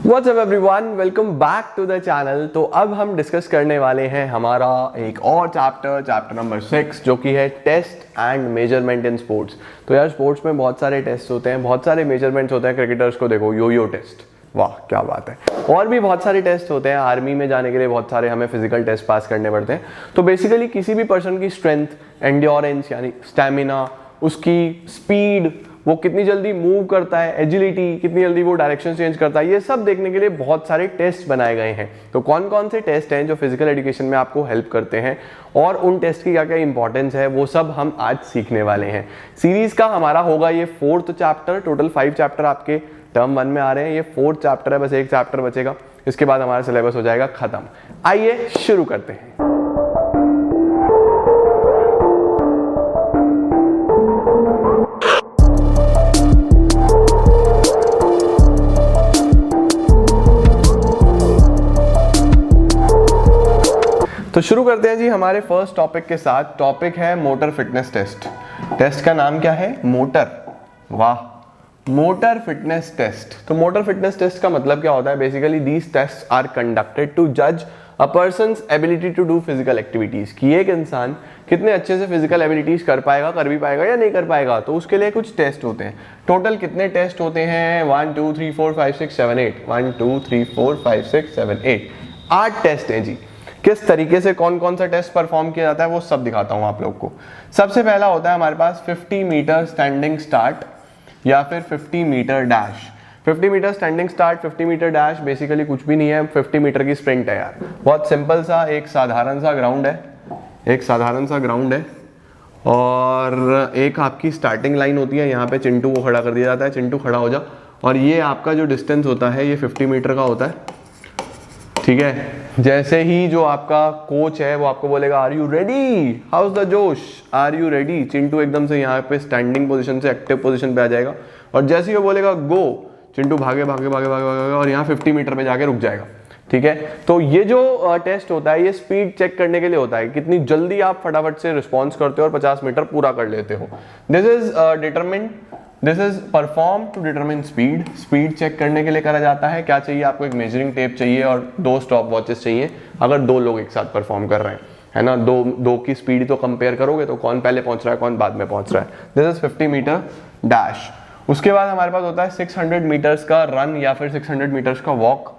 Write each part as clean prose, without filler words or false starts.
What's up everyone? Welcome back to the channel. तो अब हम डिस्कस करने वाले हैं हमारा एक और चैप्टर नंबर 6 जो कि है test and measurement in sports. तो यार स्पोर्ट्स में बहुत सारे टेस्ट होते हैं, बहुत सारे मेजरमेंट्स होते हैं। क्रिकेटर्स को देखो, यो टेस्ट, वाह क्या बात है। और भी बहुत सारे टेस्ट होते हैं। आर्मी में जाने के लिए बहुत सारे हमें फिजिकल टेस्ट पास करने पड़ते हैं। तो बेसिकली किसी भी पर्सन की स्ट्रेंथ, एंड्योरेंस यानी स्टैमिना, उसकी स्पीड, वो कितनी जल्दी मूव करता है, एजिलिटी, कितनी जल्दी वो डायरेक्शन चेंज करता है, ये सब देखने के लिए बहुत सारे टेस्ट बनाए गए हैं। तो कौन कौन से टेस्ट हैं जो फिजिकल एजुकेशन में आपको हेल्प करते हैं और उन टेस्ट की क्या क्या इंपॉर्टेंस है, वो सब हम आज सीखने वाले हैं। सीरीज का हमारा होगा ये 4th चैप्टर। टोटल 5 चैप्टर आपके टर्म 1 में आ रहे हैं। ये 4th चैप्टर है, बस एक चैप्टर बचेगा, इसके बाद हमारा सिलेबस हो जाएगा खत्म। आइए शुरू करते हैं। तो शुरू करते हैं जी हमारे फर्स्ट टॉपिक के साथ। टॉपिक है मोटर फिटनेस टेस्ट। टेस्ट का नाम क्या है? मोटर। वाह, मोटर फिटनेस टेस्ट। तो मोटर फिटनेस टेस्ट का मतलब क्या होता है? Basically these test are conducted to जज a person's ability to do physical activities, कि एक इंसान कितने अच्छे से फिजिकल एबिलिटीज कर पाएगा, कर भी पाएगा या नहीं कर पाएगा। तो उसके लिए कुछ टेस्ट होते हैं। टोटल कितने टेस्ट होते हैं? 1 2 3 4 5 6 7 8 1 2 3 4 5 6 7 8 8 टेस्ट हैं जी। किस तरीके से कौन कौन सा टेस्ट परफॉर्म किया जाता है वो सब दिखाता हूं आप लोग को। सबसे पहला होता है हमारे पास 50 मीटर स्टैंडिंग स्टार्ट या फिर 50 meter dash. 50 meter standing start, 50 meter dash basically कुछ भी नहीं है, 50 मीटर की स्प्रिंट है यार। बहुत सिंपल सा एक साधारण सा ग्राउंड है, और एक आपकी स्टार्टिंग लाइन होती है। यहाँ पे चिंटू को खड़ा कर दिया जाता है, चिंटू खड़ा हो जा, और ये आपका जो डिस्टेंस होता है ये 50 मीटर का होता है, ठीक है। जैसे ही जो आपका कोच है वो आपको बोलेगा are you ready, how's the josh, are you ready, Chintu एकदम से यहाँ पे स्टैंडिंग पोजीशन से एक्टिव पोजीशन पे आ जाएगा, और जैसे ही वो बोलेगा गो, चिंटू भागे और यहाँ 50 मीटर पे जाके रुक जाएगा, ठीक है। तो ये जो टेस्ट होता है ये स्पीड चेक करने के लिए होता है, कितनी जल्दी आप फटाफट से रिस्पॉन्स करते हो और 50 मीटर पूरा कर लेते हो। This is perform to determine speed. Speed check करने के लिए करा जाता है। क्या चाहिए आपको? एक मेजरिंग टेप चाहिए और 2 स्टॉप वॉचेस चाहिए, अगर 2 लोग एक साथ परफॉर्म कर रहे हैं, है ना। दो की स्पीड तो कंपेयर करोगे तो कौन पहले पहुंच रहा है, कौन बाद में पहुंच रहा है। This is 50 meter dash. उसके बाद हमारे पास होता है 600 मीटर्स का रन या फिर 600 मीटर्स का वॉक।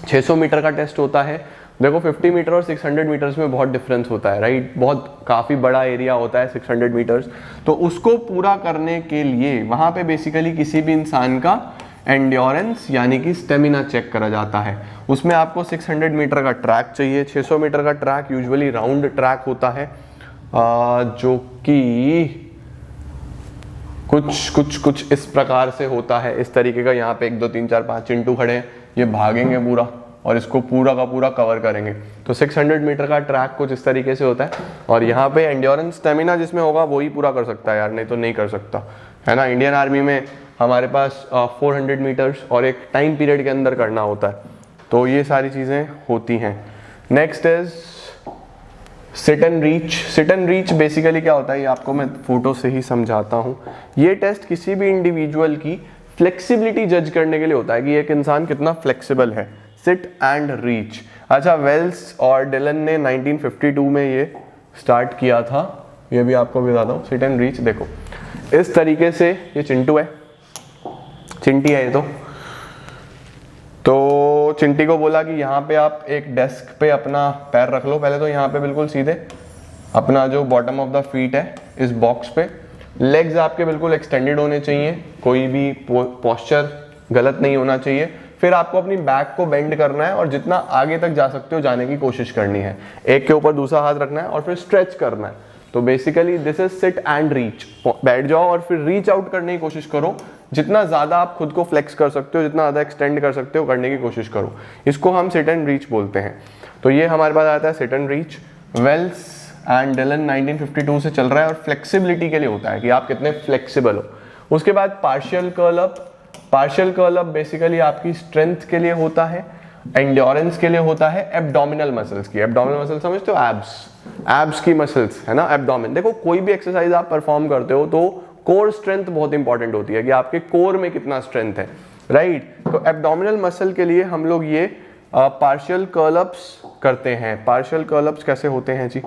600 मीटर का टेस्ट होता है। देखो 50 मीटर और 600 मीटर्स में बहुत डिफरेंस होता है, राइट। बहुत काफ़ी बड़ा एरिया होता है 600 मीटर्स। तो उसको पूरा करने के लिए वहाँ पे बेसिकली किसी भी इंसान का एंड्योरेंस यानी कि स्टेमिना चेक करा जाता है। उसमें आपको 600 मीटर का ट्रैक चाहिए। 600 मीटर का ट्रैक यूजुअली राउंड ट्रैक होता है, जो कि कुछ इस प्रकार से होता है, इस तरीके का। यहाँ पे 1 2 3 4 5 चिंटू खड़े हैं, ये भागेंगे पूरा और इसको पूरा का पूरा कवर करेंगे। तो 600 मीटर का ट्रैक कुछ इस तरीके से होता है, और यहाँ पे एंड्योरेंस स्टेमिना जिसमें होगा वही पूरा कर सकता है यार, नहीं तो नहीं कर सकता, है ना। इंडियन आर्मी में हमारे पास 400 मीटर्स और एक टाइम पीरियड के अंदर करना होता है। तो ये सारी चीज़ें होती हैं। Next is seat and reach. Seat and reach basically क्या होता है, ये आपको मैं फोटो से ही समझाता हूँ। ये टेस्ट किसी भी इंडिविजुअल की फ्लेक्सिबिलिटी जज करने के लिए होता है कि एक इंसान कितना फ्लेक्सिबल है। Sit and reach. अच्छा, वेल्स और डिलन ने 1952 में ये स्टार्ट किया था, ये भी आपको बताता हूँ। सिट एंड रीच देखो इस तरीके से, ये चिंटू है, चिंटी है ये तो चिंटी को बोला कि यहाँ पे आप एक डेस्क पे अपना पैर रख लो। पहले तो यहाँ पे बिल्कुल सीधे, अपना जो बॉटम ऑफ द फीट है इस बॉक्स पे, लेग्स आपके बिल्कुल एक्सटेंडेड होने चाहिए, कोई भी पोस्चर गलत नहीं होना चाहिए। फिर आपको अपनी बैक को बेंड करना है और जितना आगे तक जा सकते हो जाने की कोशिश करनी है। एक के ऊपर दूसरा हाथ रखना है और फिर स्ट्रेच करना है। तो basically this is seat and reach. बैठ जाओ और फिर रीच आउट करने की कोशिश करो। जितना ज्यादा आप खुद को फ्लेक्स कर सकते हो, जितना ज्यादा एक्सटेंड कर सकते हो, करने की कोशिश करो। इसको हम सिट एंड रीच बोलते हैं। तो ये हमारे पास आता है sit and reach. Wells and Dillon 1952 से चल रहा है और फ्लेक्सिबिलिटी के लिए होता है कि आप कितने फ्लेक्सिबल हो। उसके बाद partial curl up. Partial curl up basically आपकी स्ट्रेंथ के लिए होता है, एंड्योरेंस के लिए होता है, एब्डोमिनल मसल्स की। एब्डोमिनल मसल समझते हो? एब्स की मसल्स, है ना, एब्डोमिन। देखो कोई भी एक्सरसाइज आप परफॉर्म करते हो तो कोर स्ट्रेंथ बहुत इंपॉर्टेंट होती है कि आपके कोर में कितना स्ट्रेंथ है। राइट। तो एब्डोमिनल मसल के लिए हम लोग ये पार्शियल कर्ल अप्स करते हैं। पार्शियल कर्ल अप्स कैसे होते हैं जी,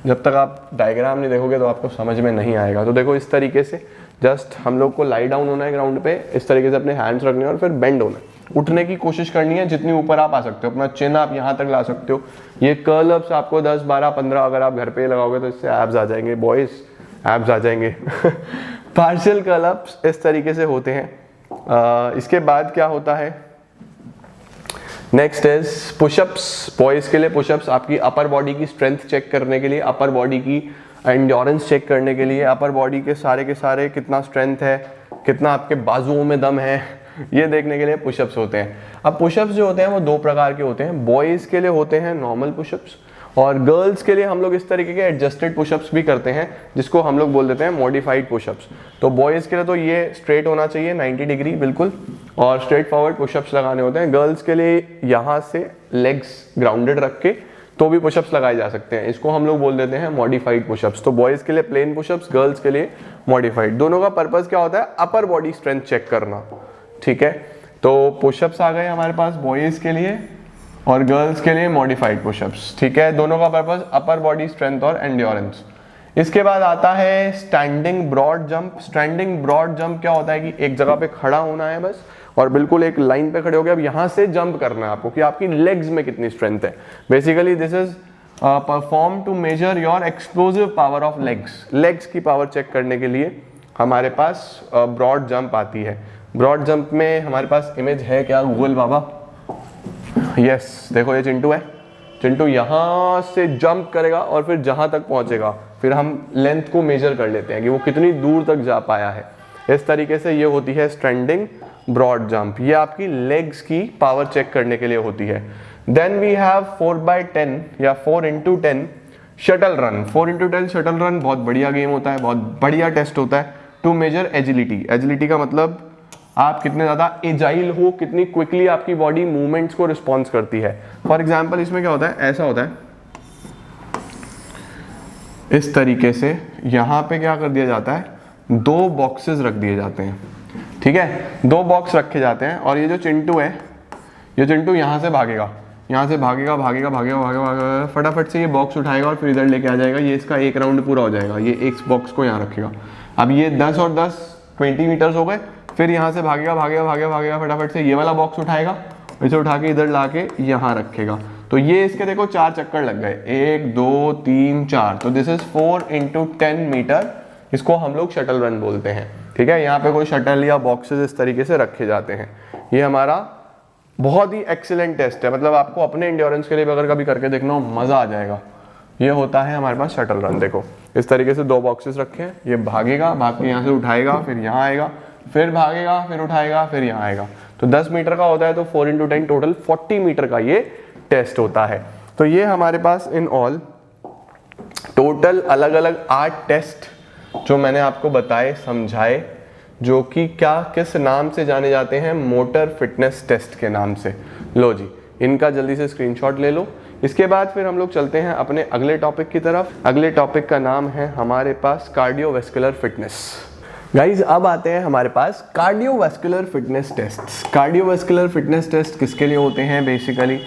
जब तक आप डायग्राम नहीं देखोगे तो आपको समझ में नहीं आएगा। तो देखो इस तरीके से जस्ट हम लोग को लाई डाउन होना है ग्राउंड पे, इस तरीके से अपने हैंड्स रखने हैं और फिर बेंड होना है, उठने की कोशिश करनी है जितनी ऊपर आप आ सकते हो। अपना चिन आप यहाँ तक ला सकते हो। ये कर्ल अप्स आपको 10, 12, 15 अगर आप घर पे लगाओगे तो इससे एब्स आ जाएंगे, बॉयज एब्स आ जाएंगे। पार्शियल कर्ल अप्स इस तरीके से होते हैं। इसके बाद क्या होता है, नेक्स्ट इज पुशअप्स। बॉयज के लिए पुशअप्स आपकी अपर बॉडी की स्ट्रेंथ चेक करने के लिए, अपर बॉडी की एंड्योरेंस चेक करने के लिए, अपर बॉडी के सारे कितना स्ट्रेंथ है, कितना आपके बाजुओं में दम है, ये देखने के लिए पुशअप्स होते हैं। अब पुशअप्स जो होते हैं वो दो प्रकार के होते हैं। बॉयज के लिए होते हैं नॉर्मल पुशअप्स, और गर्ल्स के लिए हम लोग इस तरीके के एडजस्टेड पुशअप्स भी करते हैं जिसको हम लोग बोल देते हैं मॉडिफाइड पुशअप्स। तो बॉयज के लिए तो ये स्ट्रेट होना चाहिए 90 डिग्री बिल्कुल, और स्ट्रेट फॉरवर्ड पुशअप्स लगाने होते हैं। गर्ल्स के लिए यहाँ से लेग्स ग्राउंडेड रख के तो भी पुशअप्स लगाए जा सकते हैं, इसको हम लोग बोल देते हैं मॉडिफाइड पुशअप्स। तो बॉयज के लिए प्लेन पुशअप्स, गर्ल्स के लिए मॉडिफाइड। दोनों का पर्पस क्या होता है, अपर बॉडी स्ट्रेंथ चेक करना, ठीक है। तो पुशअप्स आ गए हमारे पास बॉयज के लिए, और गर्ल्स के लिए मॉडिफाइड पुशअप्स, ठीक है। दोनों का पर्पस अपर बॉडी स्ट्रेंथ और एंड्योरेंस। इसके बाद आता है standing broad jump. Standing broad jump क्या होता है कि एक जगह पे खड़ा होना है बस, और बिल्कुल एक लाइन पे खड़े हो गए। अब यहाँ से जंप करना है आपको कि आपकी लेग्स में कितनी स्ट्रेंथ है। Basically this is perform to measure your explosive power of legs. Legs की पावर चेक करने के लिए हमारे पास ब्रॉड जंप आती है। ब्रॉड जंप में हमारे पास इमेज है क्या गूगल बाबा? यस, देखो ये चिंटू है। चिंटू यहाँ से जंप करेगा और फिर जहां तक पहुंचेगा, फिर हम लेंथ को मेजर कर लेते हैं कि वो कितनी दूर तक जा पाया है। इस तरीके से ये होती है स्टैंडिंग ब्रॉड जंप। ये आपकी लेग्स की पावर चेक करने के लिए होती है। देन वी हैव 4x10 या 4x10 shuttle run. 4x10 shuttle run बहुत बढ़िया गेम होता है, बहुत बढ़िया टेस्ट होता है टू मेजर एजिलिटी। एजिलिटी का मतलब आप कितने ज्यादा एजाइल हो, कितनी क्विकली आपकी बॉडी मूवमेंट्स को रिस्पॉन्स करती है। फॉर एग्जाम्पल इसमें क्या होता है, ऐसा होता है इस तरीके से, यहाँ पे क्या कर दिया जाता है, 2 बॉक्सेस रख दिए जाते हैं, ठीक है। 2 बॉक्स रखे जाते हैं, और ये जो चिंटू है, ये चिंटू यहाँ से भागेगा, यहाँ से भागेगा भागेगा भागेगा भागेगा भागेगा, फटाफट से ये बॉक्स उठाएगा और फिर इधर लेके आ जाएगा। ये इसका एक राउंड पूरा हो जाएगा। ये एक बॉक्स को यहाँ रखेगा। अब ये 10 और 10 20 मीटर्स हो गए। फिर यहाँ से भागेगा भागेगा भागेगा भागेगा, फटाफट से ये वाला बॉक्स उठाएगा, इसे उठा के इधर ला के यहाँ रखेगा। तो ये इसके देखो 4 चक्कर लग गए, 1 2 3 4। तो दिस इज 4x10 मीटर। इसको हम लोग शटल रन बोलते हैं, ठीक है। यहाँ पे कोई शटल या बॉक्सेस इस तरीके से रखे जाते हैं। ये हमारा बहुत ही एक्सीलेंट टेस्ट है, मतलब आपको अपने एंड्योरेंस के लिए अगर कभी करके देखना हो मजा आ जाएगा। ये होता है हमारे पास शटल रन। देखो इस तरीके से 2 बॉक्सेस रखे हैं, ये भागेगा, भाग के यहाँ से उठाएगा, फिर यहाँ आएगा, फिर भागेगा, फिर उठाएगा, फिर यहाँ आएगा। तो 10 मीटर का होता है, तो 4x10 टोटल 40 मीटर का ये टेस्ट होता है। तो ये हमारे पास इन ऑल टोटल अलग अलग 8 टेस्ट जो मैंने आपको बताए, समझाए, जो कि क्या किस नाम से जाने जाते हैं, मोटर फिटनेस टेस्ट के नाम से। लो जी, इनका जल्दी से स्क्रीनशॉट ले लो। इसके बाद फिर हम लोग चलते हैं अपने अगले टॉपिक की तरफ। अगले टॉपिक का नाम है हमारे पास कार्डियोवैस्कुलर फिटनेस। गाइज अब आते हैं हमारे पास cardiovascular fitness test. Cardiovascular fitness test किसके लिए होते हैं? बेसिकली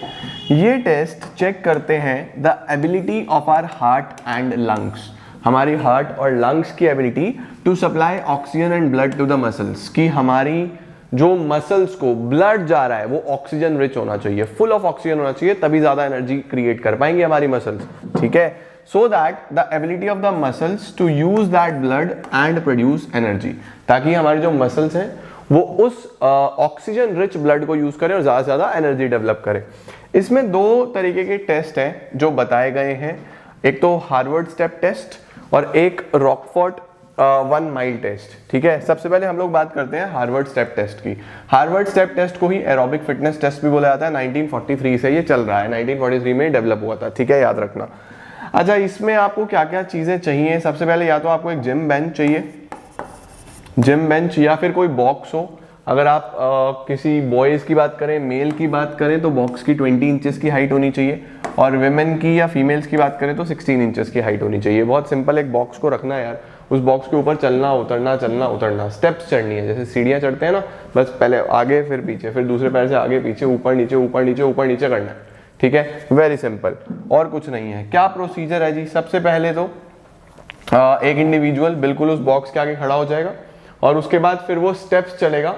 ये टेस्ट चेक करते हैं the ability of our heart and lungs, हमारी हार्ट और लंग्स की ability to supply oxygen and blood to the muscles, कि हमारी जो मसल्स को ब्लड जा रहा है वो ऑक्सीजन रिच होना चाहिए, फुल ऑफ ऑक्सीजन होना चाहिए, तभी ज्यादा एनर्जी क्रिएट कर पाएंगे हमारी मसल्स, ठीक है। so that the ability of the muscles to use that blood and produce energy, ताकि हमारी जो मसल्स हैं वो उस ऑक्सीजन रिच ब्लड को यूज करें और ज्यादा से ज्यादा एनर्जी डेवलप करें। इसमें 2 तरीके के टेस्ट हैं जो बताए गए हैं, एक तो हार्वर्ड स्टेप टेस्ट और एक रॉकफोर्ट 1 माइल टेस्ट, ठीक है। सबसे पहले हम लोग बात करते हैं हार्वर्ड स्टेप टेस्ट की। हार्वर्ड स्टेप टेस्ट को ही एरोबिक फिटनेस टेस्ट भी बोला जाता है। 1943 से ये चल रहा है, 1943 में डेवलप हुआ था, ठीक है, याद रखना। अच्छा, इसमें आपको क्या क्या चीजें चाहिए? सबसे पहले या तो आपको एक जिम बेंच चाहिए, जिम बेंच, या फिर कोई बॉक्स हो। अगर आप किसी बॉयज की बात करें, मेल की बात करें, तो बॉक्स की 20 इंचेस की हाइट होनी चाहिए, और विमेन की या फीमेल्स की बात करें तो 16 इंचेस की हाइट होनी चाहिए। बहुत सिंपल, एक बॉक्स को रखना है यार, उस बॉक्स के ऊपर चलना उतरना, स्टेप्स चढ़नी है, जैसे सीढ़ियाँ चढ़ते हैं ना, बस पहले आगे फिर पीछे, फिर दूसरे पैर से आगे पीछे, ऊपर नीचे करना है। ठीक है, वेरी सिंपल, और कुछ नहीं है। क्या प्रोसीजर है जी? सबसे पहले तो एक इंडिविजुअल बिल्कुल उस बॉक्स के आगे खड़ा हो जाएगा और उसके बाद फिर वो स्टेप्स चलेगा,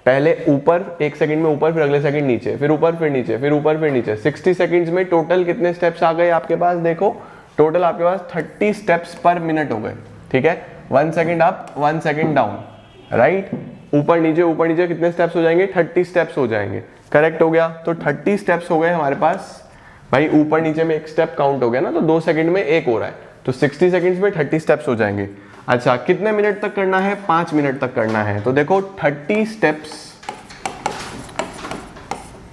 पहले ऊपर 1 सेकंड में ऊपर, फिर अगले सेकंड नीचे, फिर ऊपर फिर नीचे, फिर ऊपर फिर नीचे। 60 सेकंड्स में टोटल कितने स्टेप्स आ गए आपके पास? देखो टोटल आपके पास 30 स्टेप्स पर मिनट हो गए। ठीक है, 1 second up 1 second down, right, ऊपर नीचे कितने स्टेप्स हो जाएंगे? 30 स्टेप्स हो जाएंगे। करेक्ट हो गया, तो 30 स्टेप्स हो गए हमारे पास। भाई ऊपर नीचे में एक स्टेप काउंट हो गया ना, तो 2 सेकंड में एक हो रहा है, तो 60 सेकंड्स में 30 स्टेप्स हो जाएंगे। अच्छा, कितने मिनट तक करना है? 5 मिनट तक करना है। तो देखो 30 स्टेप्स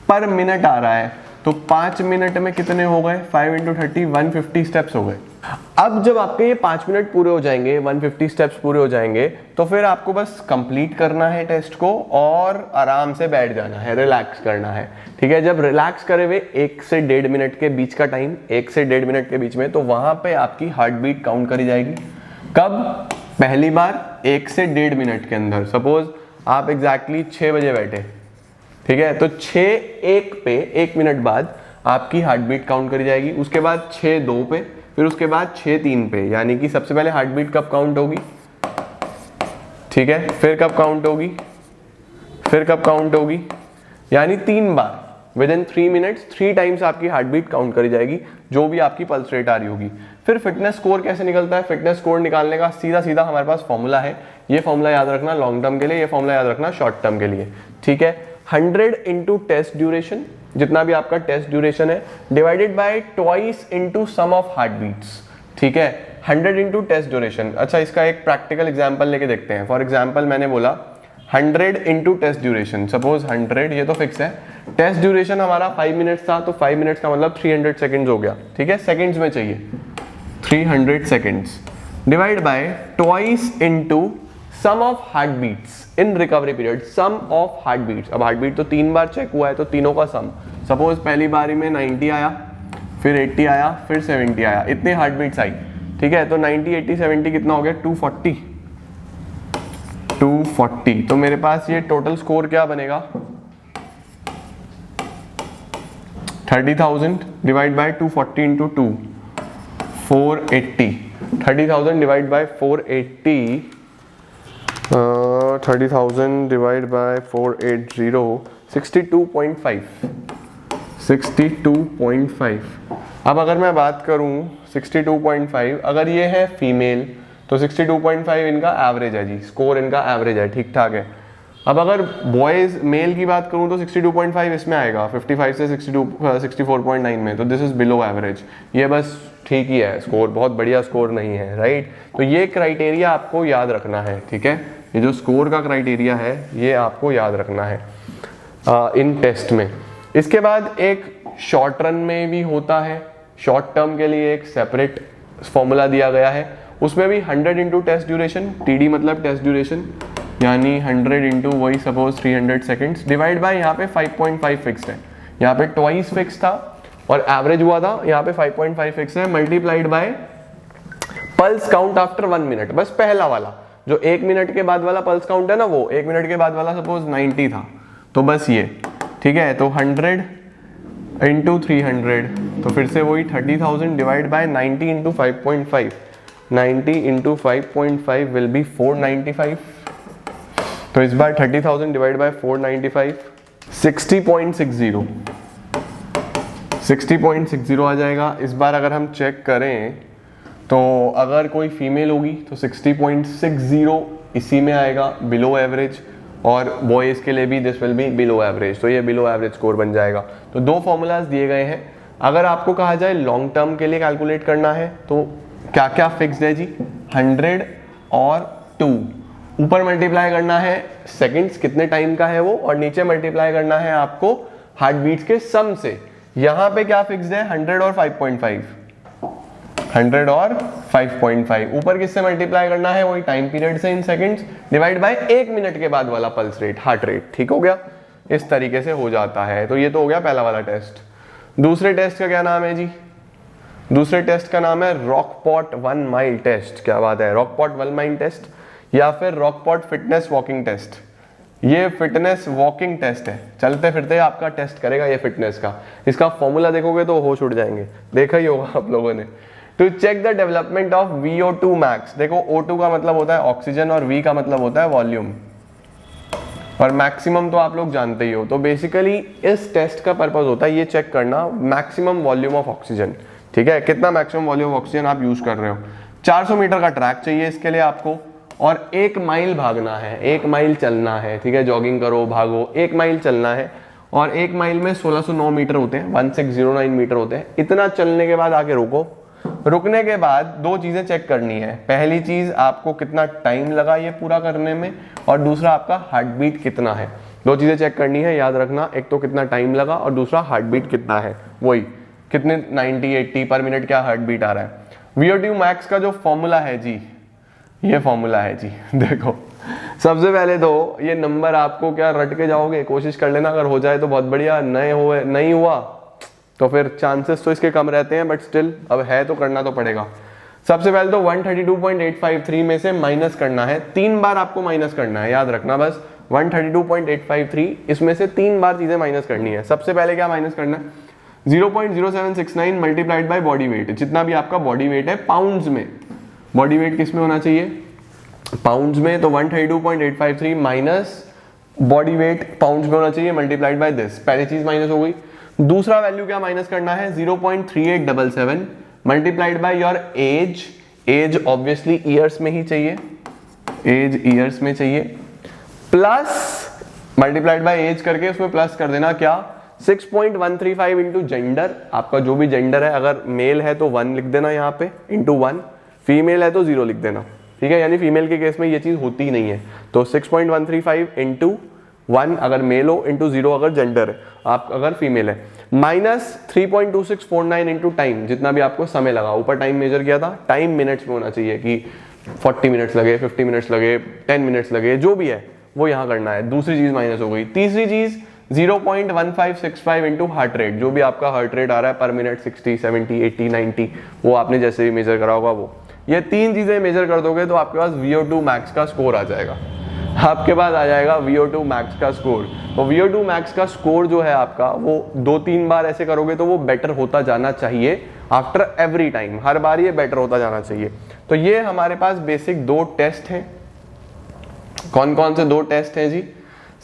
पर मिनट आ रहा है, तो 5 मिनट में कितने हो गए? 5 इंटू 30 150 स्टेप्स हो गए। अब जब आपके ये 5 मिनट पूरे हो जाएंगे, 150 स्टेप्स पूरे हो जाएंगे, तो फिर आपको बस कंप्लीट करना है टेस्ट को और आराम से बैठ जाना है, रिलैक्स करना है। ठीक है, जब रिलैक्स करे हुए 1 से 1.5 मिनट के बीच का टाइम, 1 से 1.5 मिनट के बीच में, तो वहां पे आपकी हार्ट बीट काउंट करी जाएगी। कब? पहली बार 1 से 1.5 मिनट के अंदर। सपोज आप एग्जैक्टली 6 बजे बैठे, ठीक है, तो 6:01 पे 1 मिनट बाद आपकी हार्ट बीट काउंट करी जाएगी। उसके बाद 6:02 पे, फिर उसके बाद 6:03 पे, यानी कि सबसे पहले हार्ट बीट कब काउंट होगी? ठीक है, फिर कब काउंट होगी? फिर कब काउंट होगी? यानी 3 बार विद इन 3 मिनट्स 3 टाइम्स आपकी हार्ट बीट काउंट करी जाएगी, जो भी आपकी पल्स रेट आ रही होगी। फिर फिटनेस स्कोर कैसे निकलता है? फिटनेस स्कोर निकालने का सीधा हमारे पास फॉर्मूला है। ये फॉर्मूला याद रखना लॉन्ग टर्म के लिए, ये फॉर्मूला याद रखना शॉर्ट टर्म के लिए। ठीक है, 100 इंटू टेस्ट ड्यूरेशन, जितना भी आपका टेस्ट ड्यूरेशन है, divided by twice into sum of heart beats. ठीक है, 100 इंटू टेस्ट ड्यूरेशन। अच्छा, इसका एक प्रैक्टिकल एग्जांपल लेके देखते हैं। फॉर एग्जांपल मैंने बोला 100 इंटू टेस्ट ड्यूरेशन, सपोज 100, ये तो फिक्स है। टेस्ट ड्यूरेशन हमारा 5 मिनट्स था, तो 5 मिनट्स का मतलब 300 सेकेंड्स हो गया। ठीक है, सेकेंड्स में चाहिए, 300 seconds divide by twice into sum of heart beats in recovery period, sum of heart beats. अब हार्ट बीट तो 3 बार चेक हुआ है, तो तीनों का सम। सपोज पहली बारी में 90 आया, फिर 80 आया, फिर 70 आया, इतने हार्ट बीट्स आई। ठीक है, तो 90 80 70 कितना हो गया? 240। तो मेरे पास ये टोटल स्कोर क्या बनेगा? 30,000 divide by 240 into 2, 480। 30,000 divide by 480, 30,000 divide by 480, 62.5। 62.5। अब अगर मैं बात करूं 62.5, अगर ये है फीमेल, तो 62.5 इनका एवरेज है जी, स्कोर इनका एवरेज है, ठीक ठाक है। अब अगर बॉयज मेल की बात करूं तो 62.5 इसमें आएगा, 55 से 64.9 में, तो दिस इज बिलो एवरेज। ये बस ठीक ही है, स्कोर बहुत बढ़िया स्कोर नहीं है, राइट। तो ये क्राइटेरिया आपको याद रखना है। ठीक है, ये जो स्कोर का क्राइटेरिया है ये आपको याद रखना है इन टेस्ट में। इसके बाद एक शॉर्ट रन में भी होता है, शॉर्ट टर्म के लिए एक सेपरेट फॉर्मूला दिया गया है, उसमें भी 100 इंटू टेस्ट ड्यूरेशन, TD मतलब टेस्ट ड्यूरेशन, यानी 100 इंटू वही सपोज 300 सेकेंड्स, डिवाइड बाय यहाँ पे 5.5 फिक्स्ड है, यहाँ पे ट्वाइस फिक्स था और एवरेज हुआ था, यहाँ पे 5.5 फिक्स है, multiplied by pulse count after 1 minute. बस पहला वाला जो 1 मिनट के बाद वाला पल्स काउंट है ना, वो 1 मिनट के बाद वाला सपोज 90 था, तो बस ये। ठीक है, तो 100 इंटू 300, तो फिर से वही 30,000 divide by 90 into 5.5, 90 into 5.5 will be 495। तो इस बार 30,000 डिवाइड बाय 495, 60.60 आ जाएगा। इस बार अगर हम चेक करें तो अगर कोई फीमेल होगी तो 60.60 इसी में आएगा, बिलो एवरेज, और बॉयज़ के लिए भी this will be below average, तो ये बिलो एवरेज स्कोर बन जाएगा। तो 2 फॉर्मूलाज दिए गए हैं। अगर आपको कहा जाए लॉन्ग टर्म के लिए कैलकुलेट करना है तो क्या क्या फिक्स्ड है जी? 100 और 2, ऊपर मल्टीप्लाई करना है सेकंड्स कितने टाइम का है वो, और नीचे मल्टीप्लाई करना है आपको हार्ट बीट्स के सम से। यहाँ पे क्या फिक्स्ड है? 100 और 5.5, 100 और 5.5। ऊपर किससे मल्टीप्लाई करना है? वही टाइम पीरियड से इन सेकंड्स, डिवाइड बाय 1 मिनट के बाद वाला पल्स रेट, हार्ट रेट। ठीक हो गया, इस तरीके से हो जाता है। तो ये तो हो गया पहला वाला टेस्ट। दूसरे टेस्ट का क्या नाम है जी? दूसरे टेस्ट का नाम है रॉकपॉट 1 माइल टेस्ट। क्या बात है, रॉकपॉट 1 माइल टेस्ट या फिर रॉकपॉट फिटनेस वॉकिंग टेस्ट। ये फिटनेस वॉकिंग टेस्ट है, चलते फिरते आपका टेस्ट करेगा ये फिटनेस का। इसका फॉर्मूला देखोगे तो होश उड़ जाएंगे, देखा ही होगा आप लोगों ने। To check the development of VO2 max. देखो O2 का मतलब होता है ऑक्सीजन और V का मतलब होता है वॉल्यूम, और मैक्सिमम तो आप लोग जानते ही हो। तो बेसिकली इस टेस्ट का पर्पस होता है ये चेक करना मैक्सिमम वॉल्यूम ऑफ ऑक्सीजन। ठीक है, कितना मैक्सिमम वॉल्यूम ऑफ ऑक्सीजन आप यूज कर रहे हो। 400 मीटर का ट्रैक चाहिए इसके लिए आपको, और 1 माइल भागना है, 1 माइल चलना है। ठीक है, जॉगिंग करो भागो, 1 माइल चलना है, और 1 माइल में 1609 मीटर होते हैं, 1609 मीटर होते हैं। इतना चलने के बाद आके रुको। रुकने के बाद 2 चीजें चेक करनी है। पहली चीज आपको कितना टाइम लगा ये पूरा करने में, और दूसरा आपका हार्ट बीट कितना है। 2 चीजें चेक करनी है, याद रखना, एक तो कितना टाइम लगा और दूसरा हार्ट बीट कितना है, वही कितने 90 80 पर मिनट क्या हार्ट बीट आ रहा है। VO2 मैक्स का जो फॉर्मूला है जी, ये फॉर्मूला है जी। देखो सबसे पहले तो ये नंबर आपको क्या रट के जाओगे, कोशिश कर लेना, अगर हो जाए तो बहुत बढ़िया, नहीं हुआ तो फिर चांसेस तो इसके कम रहते हैं, बट स्टिल अब है तो करना तो पड़ेगा। सबसे पहले तो 132.853 में से माइनस करना है, 3 बार आपको माइनस करना है, याद रखना बस 132.853, इसमें से 3 बार चीजें माइनस करनी है। सबसे पहले क्या माइनस करना है, 0.0769 मल्टीप्लाइड बाय बॉडी वेट, जितना भी आपका बॉडी वेट है पाउंड्स में। बॉडी वेट किस में होना चाहिए, पाउंड्स में, तो 132.853 माइनस बॉडी वेट पाउंड्स में होना चाहिए, मल्टीप्लाइड बाय दिस। पहली चीज माइनस हो गई। दूसरा वैल्यू क्या माइनस करना है, 0.3877 multiplied by your age. Age obviously years में ही चाहिए, एज ईयर्स में चाहिए, प्लस मल्टीप्लाइड बाय एज करके उसमें प्लस कर देना क्या, 6.135 इंटू जेंडर। आपका जो भी जेंडर है, अगर मेल है तो 1 लिख देना यहाँ पे इंटू 1, फीमेल है तो 0 लिख देना। ठीक है, यानी फीमेल के केस में ये चीज होती ही नहीं है। तो 6.135 इंटू 1 अगर मेल हो, इंटू 0 अगर जेंडर है, आप अगर फीमेल है, माइनस 3.2649 इंटू टाइम, जितना भी आपको समय लगा। ऊपर टाइम मेजर किया था, टाइम मिनट्स में होना चाहिए कि 40 मिनट्स लगे, 50 मिनट्स लगे, 10 मिनट्स लगे, जो भी है वो यहाँ करना है। दूसरी चीज माइनस हो गई। तीसरी चीज 0.1565 इंटू हार्ट रेट, जो भी आपका हार्ट रेट आ रहा है पर मिनट, 60 70 80 90, वो आपने जैसे भी मेजर करा होगा वो। ये 3 चीजें मेजर कर दोगे तो आपके पास VO2 मैक्स का स्कोर आ जाएगा। आपके पास आ जाएगा VO2 मैक्स का स्कोर। तो VO2 मैक्स का स्कोर जो है आपका, वो 2-3 बार ऐसे करोगे तो वो बेटर होता जाना चाहिए आफ्टर एवरी टाइम, हर बार ये बेटर होता जाना चाहिए। तो ये हमारे पास बेसिक 2 टेस्ट हैं। कौन कौन से 2 टेस्ट हैं जी,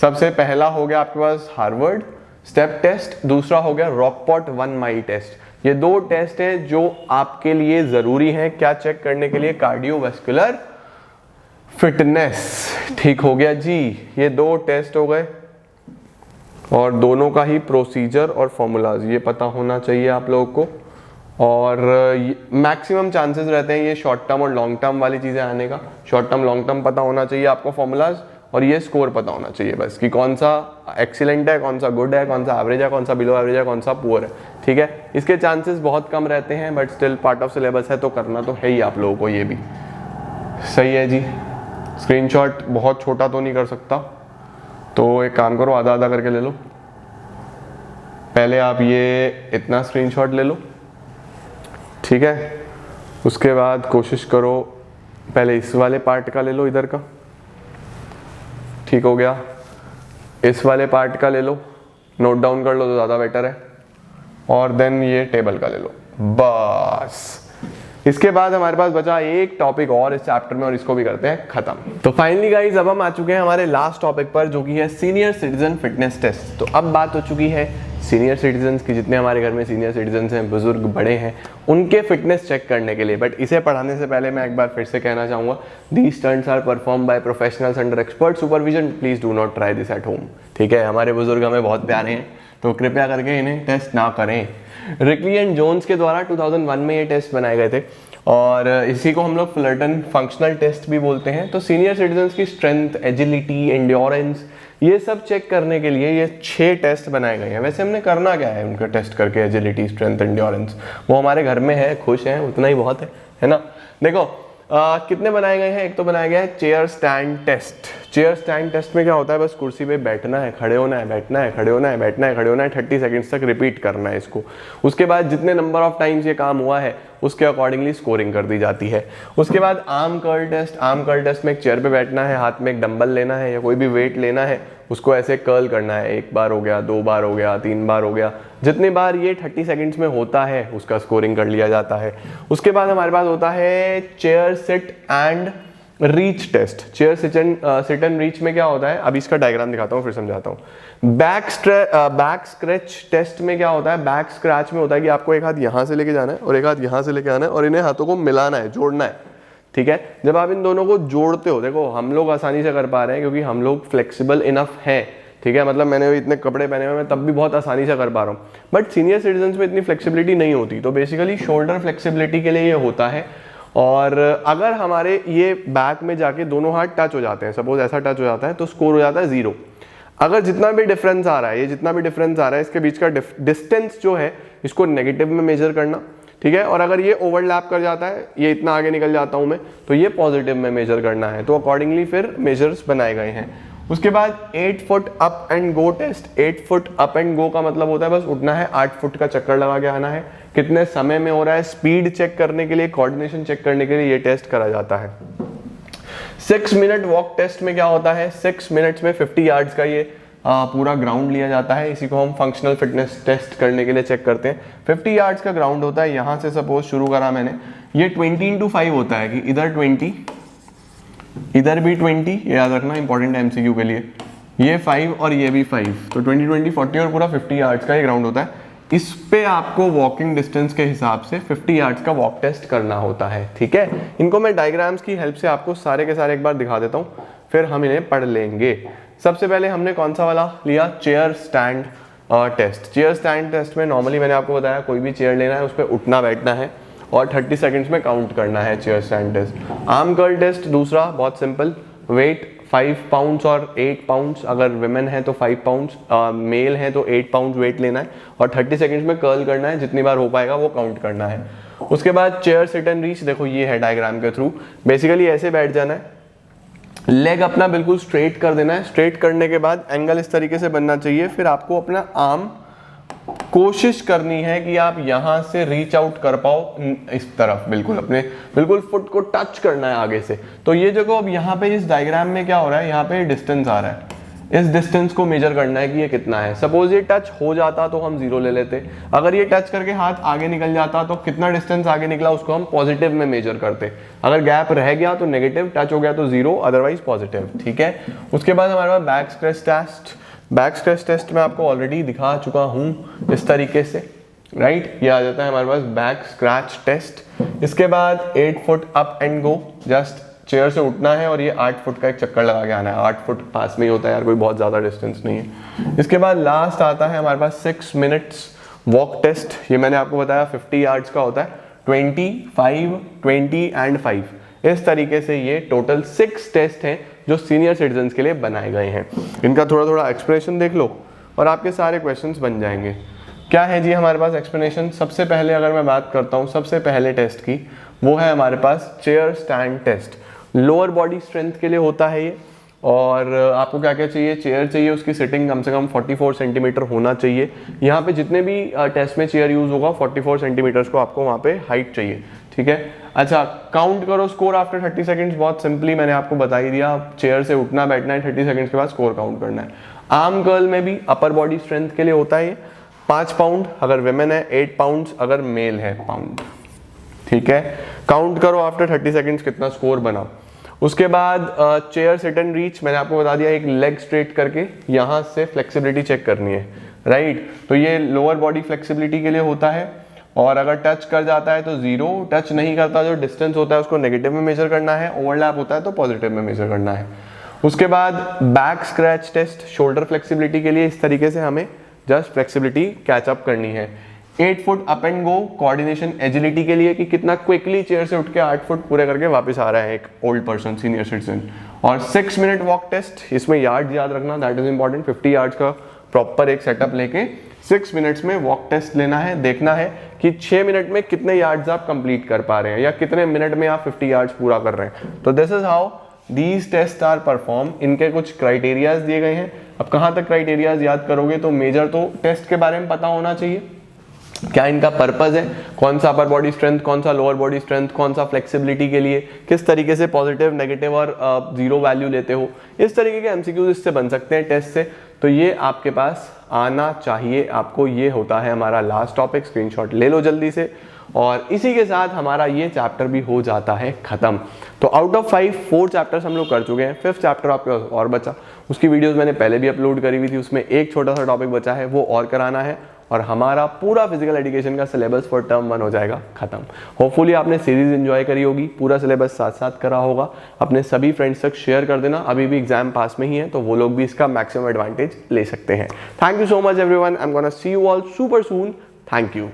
सबसे पहला हो गया आपके पास हार्वर्ड स्टेप टेस्ट, दूसरा हो गया रॉकपॉट 1 माइल टेस्ट। ये 2 टेस्ट हैं जो आपके लिए जरूरी हैं, क्या चेक करने के लिए, कार्डियोवैस्कुलर फिटनेस। ठीक हो गया जी, ये 2 टेस्ट हो गए, और दोनों का ही प्रोसीजर और फॉर्मूलाज ये पता होना चाहिए आप लोगों को। और मैक्सिमम चांसेस रहते हैं ये शॉर्ट टर्म और लॉन्ग टर्म वाली चीजें आने का। शॉर्ट टर्म लॉन्ग टर्म पता होना चाहिए आपको फॉर्मूलाज, और ये स्कोर पता होना चाहिए बस, कि कौन सा एक्सीलेंट है, कौन सा गुड है, कौन सा एवरेज है, कौन सा बिलो एवरेज है, कौन सा पुअर है। ठीक है, इसके चांसेस बहुत कम रहते हैं, but still part of syllabus है तो करना तो है ही आप लोगों को। ये भी सही है जी। स्क्रीनशॉट बहुत छोटा तो नहीं कर सकता, तो एक काम करो, आधा आधा करके ले लो। पहले आप ये इतना स्क्रीनशॉट ले लो, ठीक है, उसके बाद कोशिश करो पहले इस वाले पार्ट का ले लो, इधर का, ठीक हो गया। इस वाले पार्ट का ले लो, नोट डाउन कर लो तो ज़्यादा बेटर है, और देन ये टेबल का ले लो, बस। इसके बाद हमारे पास बचा एक टॉपिक और इस चैप्टर में, और इसको भी करते हैं खत्म। तो फाइनली गाइज अब हम आ चुके हैं हमारे लास्ट टॉपिक पर, जो कि है सीनियर सिटीजन फिटनेस टेस्ट। तो अब बात हो चुकी है सीनियर सिटीजन की, जितने हमारे घर में सीनियर सिटीजन हैं, बुजुर्ग बड़े हैं, उनके फिटनेस चेक करने के लिए। बट इसे पढ़ाने से पहले मैं एक बार फिर से कहना चाहूँगा, these stunts are perform by professionals under expert supervision, please do not try this at home. ठीक है, हमारे बुजुर्ग हमें बहुत प्यारे हैं, तो कृपया करके इन्हें टेस्ट ना करें। रिकली एंड जोन्स के द्वारा 2001 में ये टेस्ट बनाए गए थे, और इसी को हम लोग फुलरटन फंक्शनल टेस्ट भी बोलते हैं। तो सीनियर सिटीजन्स की स्ट्रेंथ, एजिलिटी, एंड्योरेंस, ये सब चेक करने के लिए ये 6 टेस्ट बनाए गए हैं। वैसे हमने करना क्या है उनका टेस्ट करके, एजिलिटी, स्ट्रेंथ, एंड्योरेंस, वो हमारे घर में है, खुश हैं, उतना ही बहुत है ना। देखो कितने बनाए गए हैं? एक तो बनाया गया है chair stand test. Chair stand test में क्या होता है, बस कुर्सी पे बैठना है, खड़े होना है, बैठना है, खड़े होना है, बैठना है, खड़े होना है, 30 सेकंड्स तक रिपीट करना है इसको। उसके बाद जितने नंबर ऑफ टाइम्स ये काम हुआ है उसके अकॉर्डिंगली स्कोरिंग कर दी जाती है। उसके बाद arm curl test. Arm curl test में एक चेयर पे बैठना है, हाथ में एक डंबल लेना है या कोई भी वेट लेना है, उसको ऐसे कर्ल करना है। 1 बार हो गया, 2 बार हो गया, 3 बार हो गया, जितने बार ये 30 सेकंड्स में होता है उसका स्कोरिंग कर लिया जाता है। उसके बाद हमारे पास होता है chair sit and reach test. Chair sit and reach में क्या होता है, अभी इसका डायग्राम दिखाता हूँ फिर समझाता हूँ। बैक स्क्रैच टेस्ट में क्या होता है, बैक स्क्रैच में होता है कि आपको एक हाथ यहाँ से लेके जाना है और एक हाथ यहाँ से लेके आना है और इन्हें हाथों को मिलाना है, जोड़ना है, ठीक है। जब आप इन दोनों को जोड़ते हो, देखो हम लोग आसानी से कर पा रहे हैं क्योंकि हम लोग फ्लेक्सिबल इनफ हैं, ठीक है। मतलब मैंने भी इतने कपड़े पहने हुए, मैं तब भी बहुत आसानी से कर पा रहा हूँ, बट सीनियर सिटीजन में इतनी फ्लेक्सिबिलिटी नहीं होती। तो बेसिकली शोल्डर फ्लेक्सिबिलिटी के लिए ये होता है। और अगर हमारे ये बैक में जाके दोनों हाथ टच हो जाते हैं, सपोज ऐसा टच हो जाता है, तो स्कोर हो जाता है 0। अगर जितना भी डिफरेंस आ रहा है, ये जितना भी डिफरेंस आ रहा है, इसके बीच का डिस्टेंस जो है इसको नेगेटिव में मेजर करना, ठीक है। और अगर ये ओवरलैप कर जाता है, ये इतना आगे निकल जाता हूं मैं, तो ये पॉजिटिव में मेजर करना है। तो अकॉर्डिंगली फिर मेजर्स बनाए गए हैं। उसके बाद 8 foot up and go test. 8 foot up and go का मतलब होता है बस उठना है, 8 फुट का चक्कर लगा के आना है। कितने समय में हो रहा है, स्पीड चेक करने के लिए, कोऑर्डिनेशन चेक करने के लिए ये टेस्ट करा जाता है। 6 मिनट वॉक टेस्ट में क्या होता है, 6 मिनट्स में 50 यार्ड्स का ये पूरा ग्राउंड लिया जाता है। इसी को हम फंक्शनल फिटनेस टेस्ट करने के लिए चेक करते हैं। 50 यार्ड्स का ग्राउंड होता है, यहाँ से सपोज शुरू करा मैंने, ये 20x5 होता है कि इधर 20 इधर भी 20, ये याद रखना इंपॉर्टेंट एमसीक्यू के लिए, ये 5 और ये भी 5, तो 20 20 40 और पूरा 50 यार्ड्स का ये ग्राउंड होता है। इस पे आपको वॉकिंग डिस्टेंस के हिसाब से 50 यार्ड्स का वॉक टेस्ट करना होता है, ठीक है। इनको मैं डायग्राम्स की हेल्प से आपको सारे के सारे एक बार दिखा देता हूँ, फिर हम इन्हें पढ़ लेंगे। सबसे पहले हमने कौन सा वाला लिया, chair stand test. Chair stand test में नॉर्मली मैंने आपको बताया कोई भी चेयर लेना है, उस पर उठना बैठना है और 30 सेकंड्स में काउंट करना है, chair stand test. Arm curl test दूसरा, बहुत सिंपल, वेट 5 पाउंड्स और 8 पाउंड्स, अगर विमेन है तो 5 पाउंड्स, मेल है तो 8 पाउंड्स वेट लेना है और 30 सेकंड्स में कर्ल करना है, जितनी बार हो पाएगा वो काउंट करना है। उसके बाद चेयर सिट एंड रीच, देखो ये है डायग्राम के थ्रू, बेसिकली ऐसे बैठ जाना है, लेग अपना बिल्कुल स्ट्रेट कर देना है। स्ट्रेट करने के बाद एंगल इस तरीके से बनना चाहिए, फिर आपको अपना आर्म कोशिश करनी है कि आप यहां से रीच आउट कर पाओ इस तरफ, बिल्कुल अपने बिल्कुल फुट को टच करना है आगे से। तो ये देखो अब यहाँ पे इस डायग्राम में क्या हो रहा है, यहाँ पे डिस्टेंस आ रहा है, इस डिस्टेंस को मेजर करना है कि ये कितना है। सपोज ये टच हो जाता तो हम 0 ले लेते, अगर ये टच करके हाथ आगे निकल जाता तो कितना डिस्टेंस आगे निकला उसको हम पॉजिटिव में मेजर करते। अगर गैप रह गया तो नेगेटिव, टच हो गया तो 0, अदरवाइज पॉजिटिव, ठीक है। उसके बाद हमारे पास back scratch test. Back scratch test में आपको ऑलरेडी दिखा चुका हूं इस तरीके से, राइट। ये आ जाता है हमारे पास बैक स्क्रैच टेस्ट। इसके बाद 8 foot up and go, just chair से उठना है और ये 8 फुट का एक चक्कर लगा के आना है। 8 फुट पास में ही होता है यार, कोई बहुत ज्यादा डिस्टेंस नहीं है। इसके बाद लास्ट आता है हमारे पास 6 मिनट्स वॉक टेस्ट। ये मैंने आपको बताया 50 यार्ड्स का होता है, 20, 5, 20 एंड 5। इस तरीके से ये टोटल 6 टेस्ट हैं जो सीनियर सिटीजन्स के लिए बनाए गए हैं। इनका थोड़ा थोड़ा एक्सप्लेनेशन देख लो और आपके सारे क्वेश्चंस बन जाएंगे। क्या है जी हमारे पास एक्सप्लेनेशन। सबसे पहले अगर मैं बात करता हूँ सबसे पहले टेस्ट की, वो है हमारे पास chair stand test. Lower body strength के लिए होता है ये। और आपको क्या क्या चाहिए, चेयर चाहिए, उसकी सिटिंग कम से कम 44 सेंटीमीटर होना चाहिए। यहाँ पे जितने भी टेस्ट में चेयर यूज होगा 44 सेंटीमीटर्स को आपको वहाँ पे हाइट चाहिए, ठीक है। अच्छा, काउंट करो स्कोर आफ्टर 30 सेकंड्स। बहुत सिंपली मैंने आपको बता ही दिया, चेयर से उठना बैठना है, 30 सेकंड्स के बाद स्कोर काउंट करना है। आर्म कर्ल में भी अपर बॉडी स्ट्रेंथ के लिए होता है ये 5 पाउंड अगर विमेन है, 8 पाउंड्स अगर मेल है पाउंड, ठीक है। काउंट करो आफ्टर 30 सेकंड्स कितना स्कोर बना। उसके बाद चेयर सिट एंड रीच मैंने आपको बता दिया, एक लेग स्ट्रेट करके यहाँ से फ्लेक्सिबिलिटी चेक करनी है, राइट। तो ये लोअर बॉडी फ्लेक्सिबिलिटी के लिए होता है और अगर टच कर जाता है तो 0, टच नहीं करता जो डिस्टेंस होता है उसको नेगेटिव में मेजर करना है, ओवरलैप होता है तो पॉजिटिव में मेजर करना है। उसके बाद back scratch test, shoulder flexibility के लिए इस तरीके से हमें जस्ट फ्लेक्सिबिलिटी कैचअप करनी है। 8 foot up and go, coordination agility के लिए कि कितना क्विकली चेयर से उठ के 8 फुट पूरे करके वापस आ रहा है एक ओल्ड पर्सन, सीनियर सिटीजन। और 6 मिनट वॉक टेस्ट, इसमें यार्ड याद रखना, दैट इज इंपॉर्टेंट। 50 यार्ड्स का प्रॉपर एक सेटअप लेके 6 मिनट्स में वॉक टेस्ट लेना है, देखना है कि 6 मिनट में कितने यार्ड्स आप कंप्लीट कर पा रहे हैं या कितने मिनट में आप 50 यार्ड्स पूरा कर रहे हैं। तो this is how these test are perform. इनके कुछ क्राइटेरियाज दिए गए हैं। अब कहाँ तक क्राइटेरियाज याद करोगे, तो मेजर तो टेस्ट के बारे में पता होना चाहिए, क्या इनका पर्पस है, कौन सा अपर बॉडी स्ट्रेंथ, कौन सा लोअर बॉडी स्ट्रेंथ, कौन सा फ्लेक्सिबिलिटी के लिए, किस तरीके से पॉजिटिव, नेगेटिव और जीरो वैल्यू लेते हो। इस तरीके के एमसीक्यूज इससे बन सकते हैं टेस्ट से। तो ये आपके पास आना चाहिए आपको। ये होता है हमारा लास्ट टॉपिक, स्क्रीनशॉट ले लो जल्दी से। और इसी के साथ हमारा ये चैप्टर भी हो जाता है खत्म। तो आउट ऑफ 5 4 चैप्टर्स हम लोग कर चुके हैं। 5th चैप्टर आपके पास और बचा, उसकी वीडियोस मैंने पहले भी अपलोड करी हुई थी, उसमें एक छोटा सा टॉपिक बचा है, वो और कराना है और हमारा पूरा फिजिकल एजुकेशन का सिलेबस फॉर टर्म 1 हो जाएगा खत्म। होपफुली आपने सीरीज एंजॉय करी होगी, पूरा सिलेबस साथ साथ करा होगा। अपने सभी फ्रेंड्स तक शेयर कर देना, अभी भी एग्जाम पास में ही है तो वो लोग भी इसका मैक्सिमम एडवांटेज ले सकते हैं। Thank you so much everyone, I am gonna see you all super soon. Thank you.